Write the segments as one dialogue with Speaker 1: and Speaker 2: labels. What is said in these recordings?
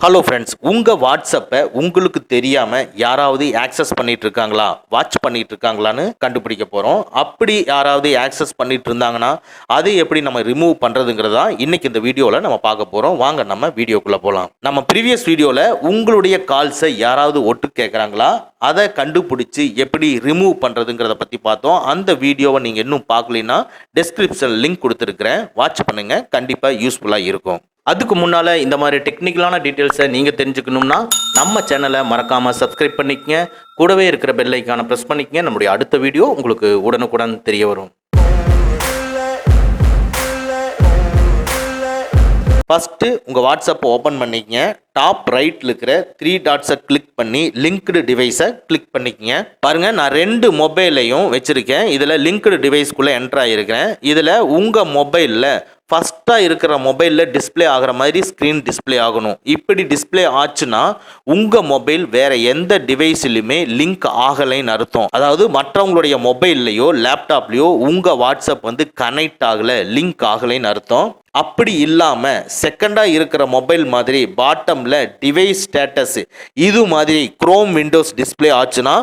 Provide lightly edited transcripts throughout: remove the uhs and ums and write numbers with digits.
Speaker 1: Hello friends, உங்கள் வாட்ஸ்அப்பை உங்களுக்கு தெரியாமல் யாராவது ஆக்சஸ் பண்ணிட்டு இருக்காங்களா, வாட்ச் பண்ணிட்டு இருக்காங்களான்னு கண்டுபிடிக்க போகிறோம். அப்படி யாராவது ஆக்சஸ் பண்ணிட்டு இருந்தாங்கன்னா அதை எப்படி நம்ம ரிமூவ் பண்ணுறதுங்கிறதா இன்னைக்கு இந்த வீடியோவில் நம்ம பார்க்க போகிறோம். வாங்க நம்ம வீடியோக்குள்ளே போகலாம். நம்ம ப்ரீவியஸ் வீடியோவில் உங்களுடைய கால்ஸை யாராவது ஒட்டு கேட்குறாங்களா, அதை கண்டுபிடிச்சி எப்படி ரிமூவ் பண்ணுறதுங்கிறத பற்றி பார்த்தோம். அந்த வீடியோவை நீங்கள் இன்னும் பார்க்கலைன்னா டெஸ்கிரிப்ஷன் லிங்க் கொடுத்துருக்குறேன், வாட்ச் பண்ணுங்கள், கண்டிப்பாக யூஸ்ஃபுல்லாக இருக்கும். அதுக்கு முன்னால் இந்த மாதிரி டெக்னிக்கலான டீட்டெயில்ஸை நீங்கள் தெரிஞ்சுக்கணும்னா நம்ம சேனலை மறக்காமல் சப்ஸ்கிரைப் பண்ணிக்கங்க, கூடவே இருக்கிற பெல் ஐக்கானை ப்ரெஸ் பண்ணிக்கங்க. நம்முடைய அடுத்த வீடியோ உங்களுக்கு உடனுக்குடன் தெரிய வரும். ஃபஸ்ட்டு உங்கள் வாட்ஸ்அப்பை ஓப்பன் பண்ணிக்கங்க. டாப் ரைட்டில் இருக்கிற 3 டாட்ஸை கிளிக் பண்ணி லிங்க்டு டிவைஸை கிளிக் பண்ணிக்கங்க. பாருங்கள், நான் 2 மொபைலையும் வச்சுருக்கேன். இதில் லிங்க்டு டிவைஸ்க்குள்ளே என்ட்ரு ஆகிருக்கிறேன். இதில் உங்கள் மொபைலில் ஃபஸ்ட்டாக இருக்கிற மொபைலில் டிஸ்பிளே ஆகிற மாதிரி ஸ்க்ரீன் டிஸ்பிளே ஆகணும். இப்படி டிஸ்பிளே ஆச்சுன்னா உங்கள் மொபைல் வேறு எந்த டிவைஸ்லையுமே லிங்க் ஆகலைன்னு அர்த்தம். அதாவது மற்றவங்களுடைய மொபைல்லையோ லேப்டாப்லேயோ உங்கள் வாட்ஸ்அப் கனெக்ட் ஆகலை, லிங்க் ஆகலைன்னு அர்த்தம். அப்படி இல்லாமல் செகண்டாக இருக்கிற மொபைல் மாதிரி பாட்டமில் டிவைஸ் ஸ்டேட்டஸ் இது மாதிரி குரோம் விண்டோஸ் டிஸ்பிளே ஆச்சுன்னா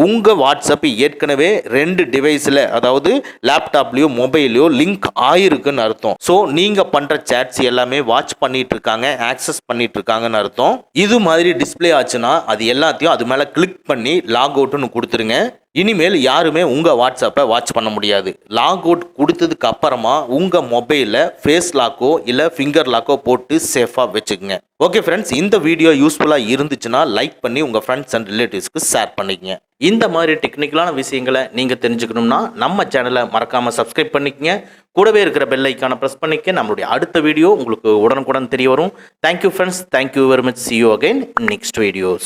Speaker 1: உங்கள் வாட்ஸ்அப் ஏற்கனவே 2 டிவைஸில், அதாவது லேப்டாப்லேயோ மொபைல்லையோ லிங்க் ஆயிருக்குன்னு அர்த்தம். ஸோ நீங்கள் பண்ணுற சேட்ஸ் எல்லாமே வாட்ச் பண்ணிட்டு இருக்காங்க, ஆக்சஸ் பண்ணிட்டு இருக்காங்கன்னு அர்த்தம். இது மாதிரி டிஸ்பிளே ஆச்சுன்னா அது எல்லாத்தையும் அது மேலே கிளிக் பண்ணி லாக் அவுட்னு கொடுத்துருங்க. இனிமேல் யாருமே உங்கள் வாட்ஸ்அப்பை வாட்ச் பண்ண முடியாது. லாக் அவுட் கொடுத்ததுக்கு அப்புறமா உங்கள் மொபைலில் ஃபேஸ் லாக்கோ இல்லை ஃபிங்கர் லாக்கோ போட்டு சேஃபாக வச்சுக்கோங்க. ஓகே ஃப்ரெண்ட்ஸ், இந்த வீடியோ யூஸ்ஃபுல்லாக இருந்துச்சுன்னா லைக் பண்ணி உங்கள் ஃப்ரெண்ட்ஸ் அண்ட் ரிலேட்டிவ்ஸ்க்கு ஷேர் பண்ணிக்கங்க. இந்த மாதிரி டெக்னிக்கலான விஷயங்களை நீங்கள் தெரிஞ்சுக்கணும்னா நம்ம சேனலை மறக்காமல் சப்ஸ்கிரைப் பண்ணிக்கங்க, கூடவே இருக்கிற பெல் ஐக்கானை ப்ரெஸ் பண்ணிக்க. நம்மளுடைய அடுத்த வீடியோ உங்களுக்கு உடனுக்குடன் தெரிய வரும். Thank you friends, thank you very much. See you again in next videos.